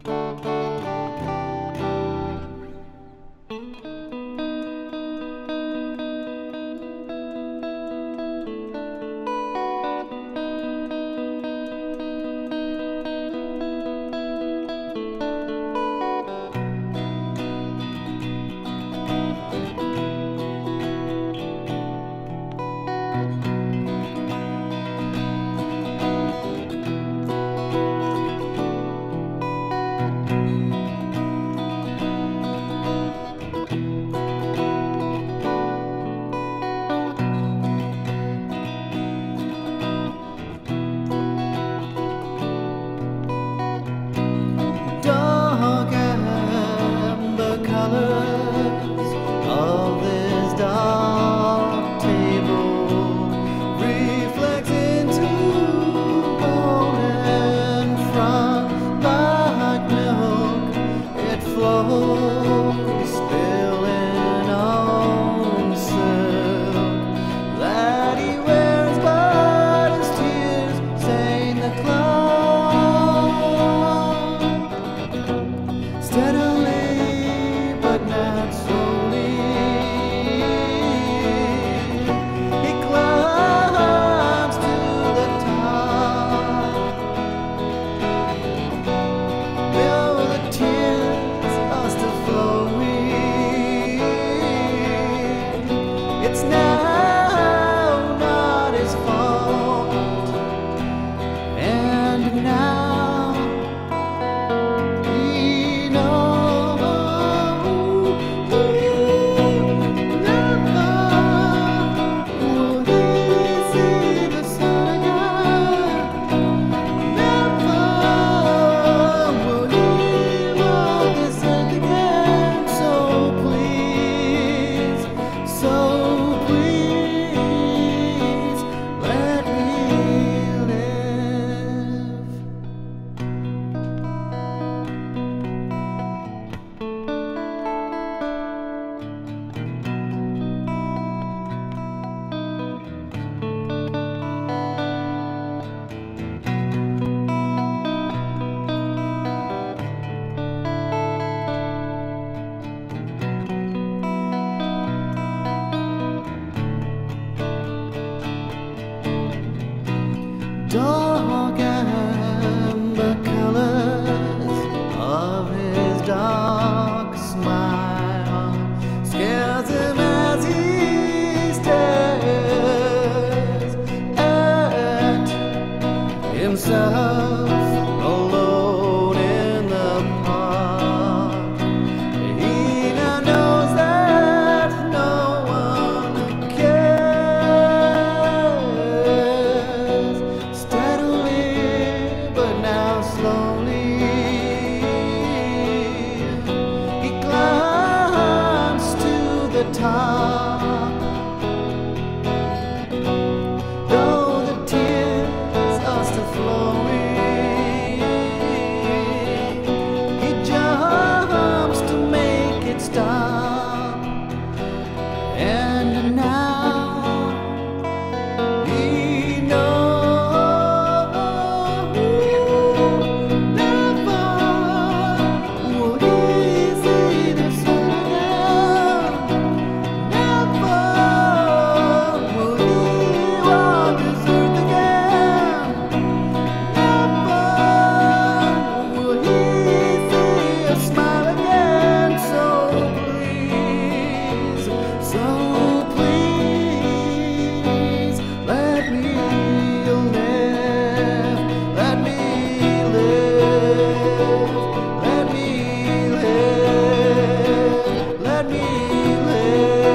dark amber colors of his dark smile scares him as he stares at himself alone in the park. He now knows that no one cares. Steadily, but now slowly, he climbs to the top. Though the tears are still flowing, he jumps to make it stop. And now he knows never would he see the sun again. Never would he walk this earth again. Never would he see a smile again. So please, let me live. Let me live. Let me live. Let me live.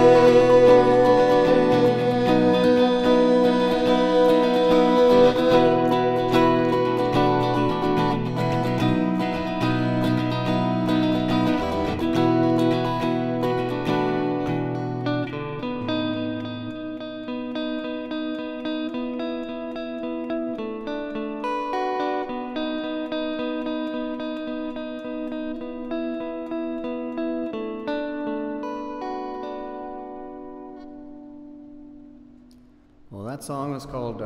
Well, that song was called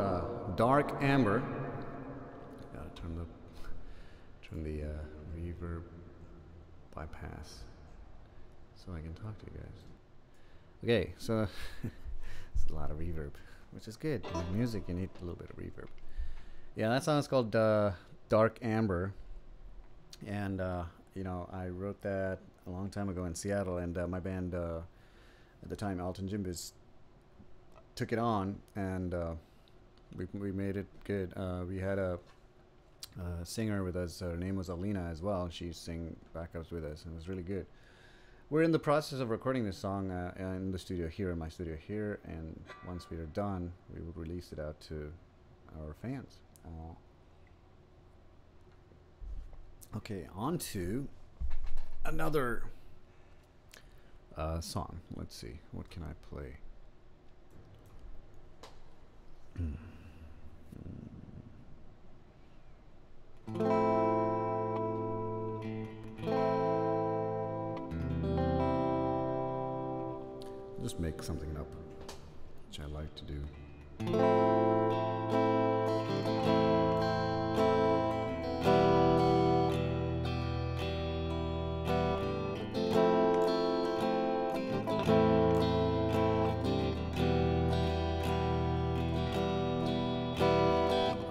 Dark Amber. Gotta turn the reverb bypass so I can talk to you guys. Okay, so it's a lot of reverb, which is good. In music, you need a little bit of reverb. Yeah, that song is called Dark Amber, and you know, I wrote that a long time ago in Seattle, and my band at the time, Alton Jimbis, took it on, and we made it good. We had a singer with us. Her name was Alina as well. She sang backups with us, and it was really good. We're in the process of recording this song in the studio here, in my studio here, and once we are done, we will release it out to our fans. Okay, on to another song. Let's see, what can I play? Just make something up, which I like to do.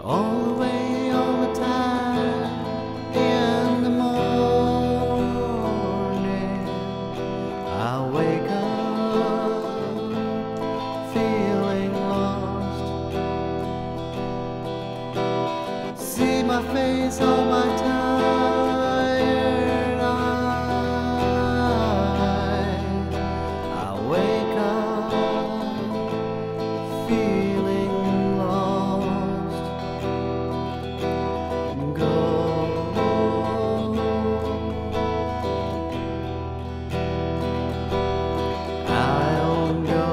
All the way, all the time, in the morning, I wake up feeling lost. See my face on my tired eyes. I wake up feeling lost. Go. I'll go.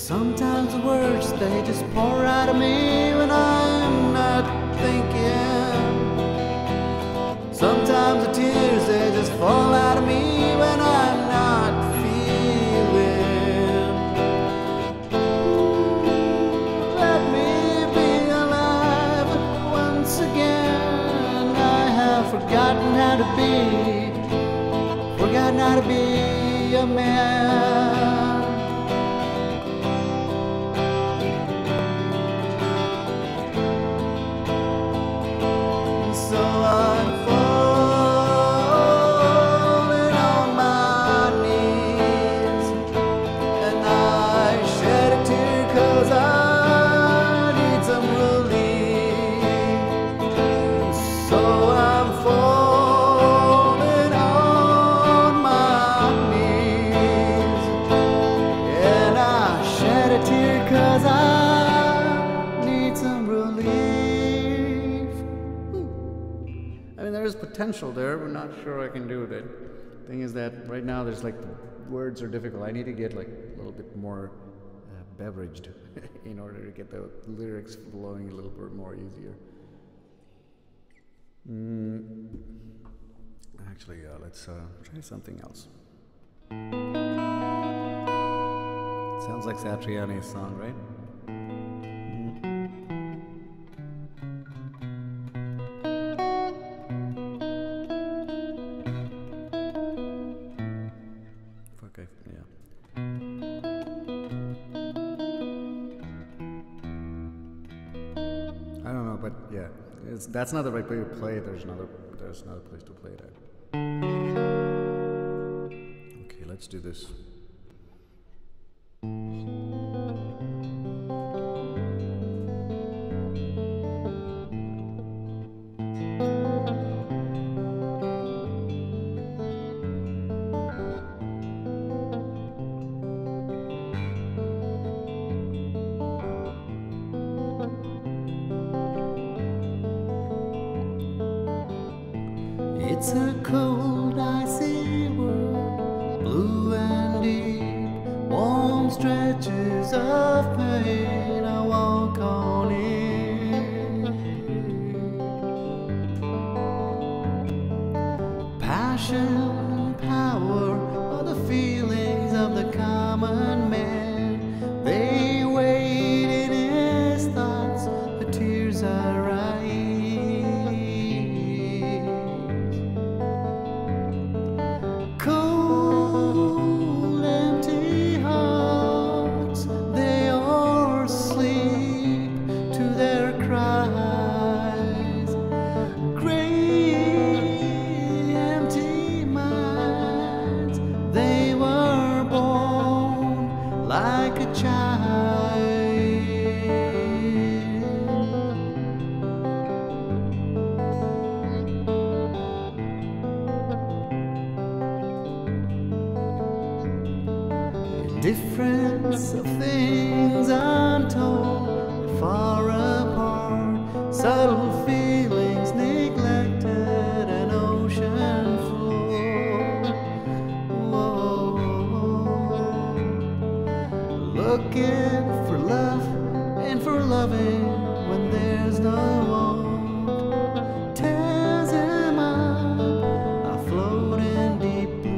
Sometimes the words, they just pour out of me when I'm not thinking. Sometimes the tears, they just fall out of me when I'm not feeling. Let me be alive once again. I have forgotten how to be a man. So I'm falling on my knees, and I shed a tear 'cause I need some relief. So I'm falling on my knees, and I shed a tear 'cause I need some relief. I mean, there is potential there. We're not sure I can do it. Thing is that right now there's like the words are difficult. I need to get like a little bit more beveraged in order to get the lyrics flowing a little bit more easier. Actually, let's try something else. Sounds like Satriani's song, right? Okay, yeah. I don't know, but yeah, that's not the right way to play it. There's another place to play it at. Okay, let's do this. It's a cold, icy world, blue and deep, warm stretches of pain. I walk on in. Passion and power are the feelings of the common man. They wait in his thoughts, the tears are right. Cold, empty hearts, they are asleep to their cries. Gray, empty minds, they were born like a child. Difference of things untold, far apart, subtle feelings neglected, an ocean floor. Whoa. Looking for love and for loving when there's no want, tears him up, I float in deep blue.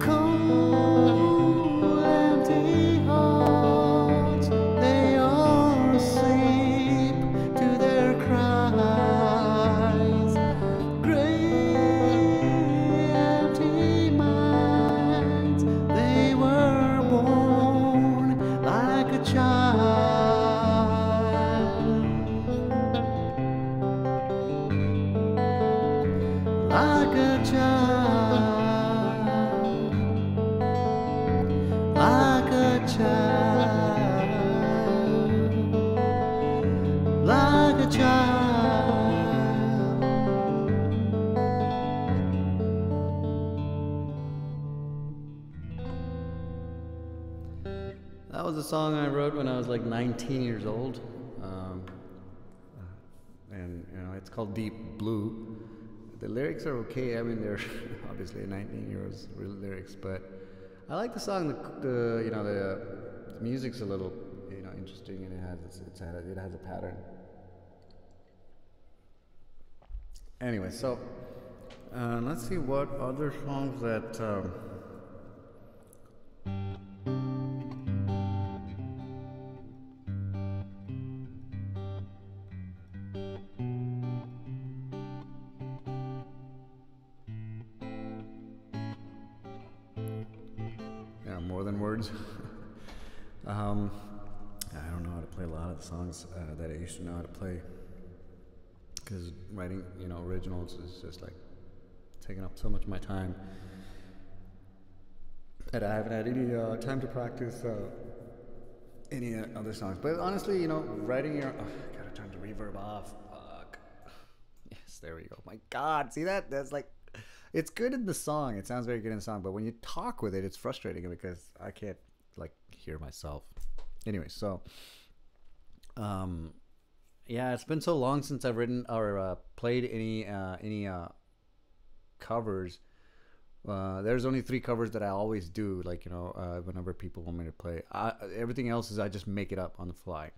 Cold, empty hearts, they are asleep to their cries. Gray, empty minds, they were born like a child. Like a child, like a child, like a child. That was a song I wrote when I was like 19 years old, and you know, it's called Deep Blue. The lyrics are okay. I mean, they're obviously 19-year-old's real lyrics, but I like the song. The you know the music's a little interesting, and it has a pattern. Anyway, so let's see what other songs that. Yeah, more than words. um, I don't know how to play a lot of the songs that I used to know how to play, because writing, originals is just like taking up so much of my time that I haven't had any time to practice any other songs. But honestly, writing your gotta turn the reverb off. Fuck. Yes, there we go. My God, see that? That's like, it's good in the song. It sounds very good in the song, but when you talk with it, it's frustrating because I can't like hear myself. Anyway, so yeah, it's been so long since I've written or played any covers. There's only 3 covers that I always do, like whenever people want me to play. Everything else is I just make it up on the fly.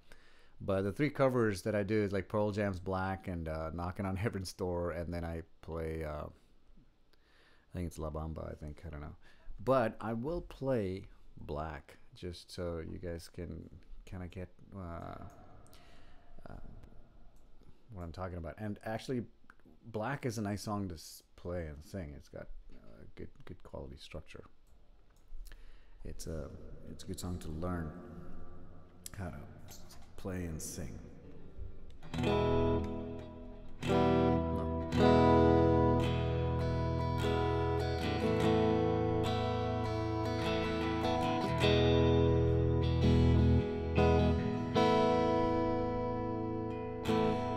But the 3 covers that I do is like Pearl Jam's Black and Knocking on Heaven's Door, and then I play I think it's La Bamba, I don't know. But I will play Black just so you guys can kind of get what I'm talking about. And actually, Black is a nice song to play and sing. It's got good quality structure. It's a good song to learn how to play and sing.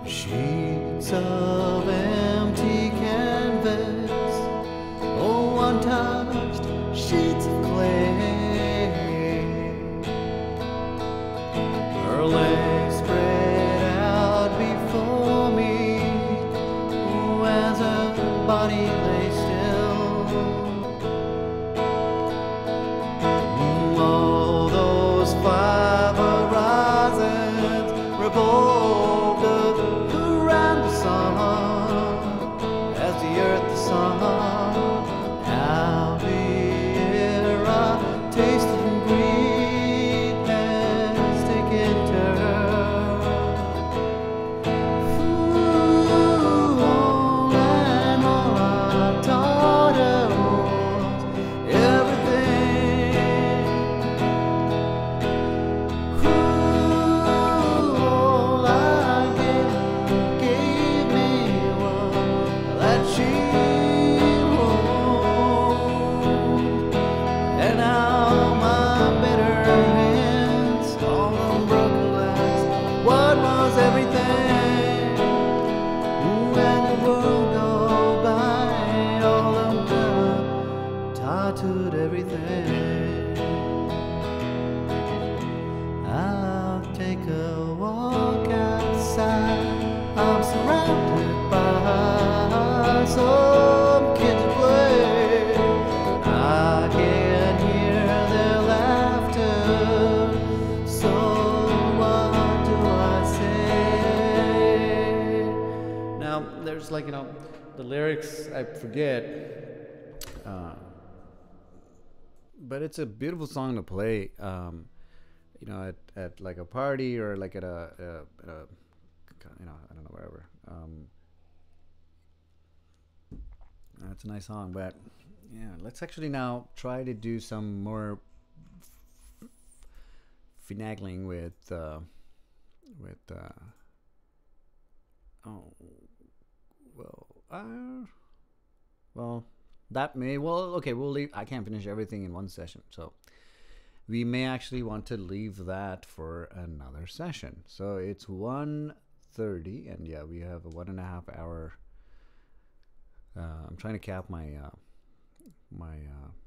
Sheets of empty canvas, oh, untouched sheets of clay. Her legs spread out before me, oh, as her body lay still. All those 5 horizons revolved around the sun, as the earth the sun. Now here a taste of greed has taken turn. Ooh, and all I taught her was everything. All I gave me was that she won't. And now my bitter hands, all on broken glass, what was everything? When the world go by, all I'm gonna tattooed everything. I'll take a walk outside. I'm surrounded by some kids at play. I can hear their laughter. So what do I say? Now, there's like, the lyrics I forget, but it's a beautiful song to play, at like a party or like at a I don't know, wherever. It's a nice song, but yeah, let's actually now try to do some more finagling with oh, well, that may, okay, we'll leave. I can't finish everything in one session, so we may actually want to leave that for another session. So it's 1:30, and yeah, we have a 1.5 hour. I'm trying to cap my my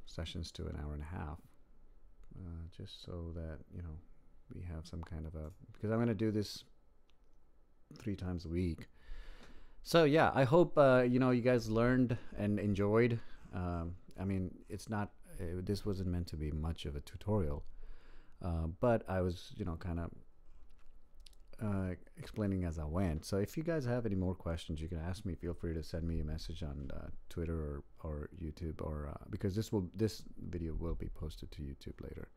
sessions to an hour and a half, just so that we have some kind of a, because I'm going to do this 3 times a week. So yeah, I hope you guys learned and enjoyed. I mean, it's not. This wasn't meant to be much of a tutorial, but I was kind of explaining as I went. So if you guys have any more questions, you can ask me. Feel free to send me a message on Twitter or YouTube, or because this video will be posted to YouTube later.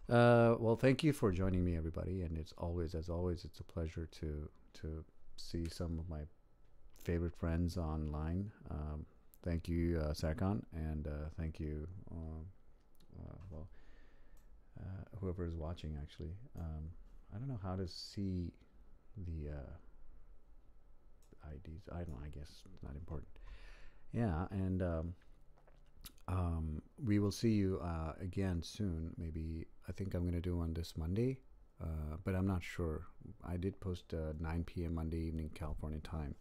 Well, thank you for joining me, everybody, and it's always, as always, it's a pleasure to see some of my favorite friends online. Thank you, Sarkhan, and thank you, well, whoever is watching. Actually, I don't know how to see the IDs. I don't know. I guess it's not important. Yeah, and we will see you again soon. Maybe I think I'm gonna do one this Monday, but I'm not sure. I did post 9 p.m. Monday evening California time,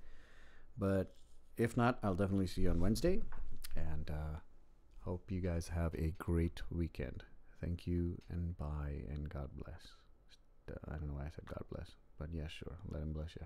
but if not, I'll definitely see you on Wednesday. And hope you guys have a great weekend. Thank you and bye and God bless. I don't know why I said God bless, but yeah, sure. Let him bless you.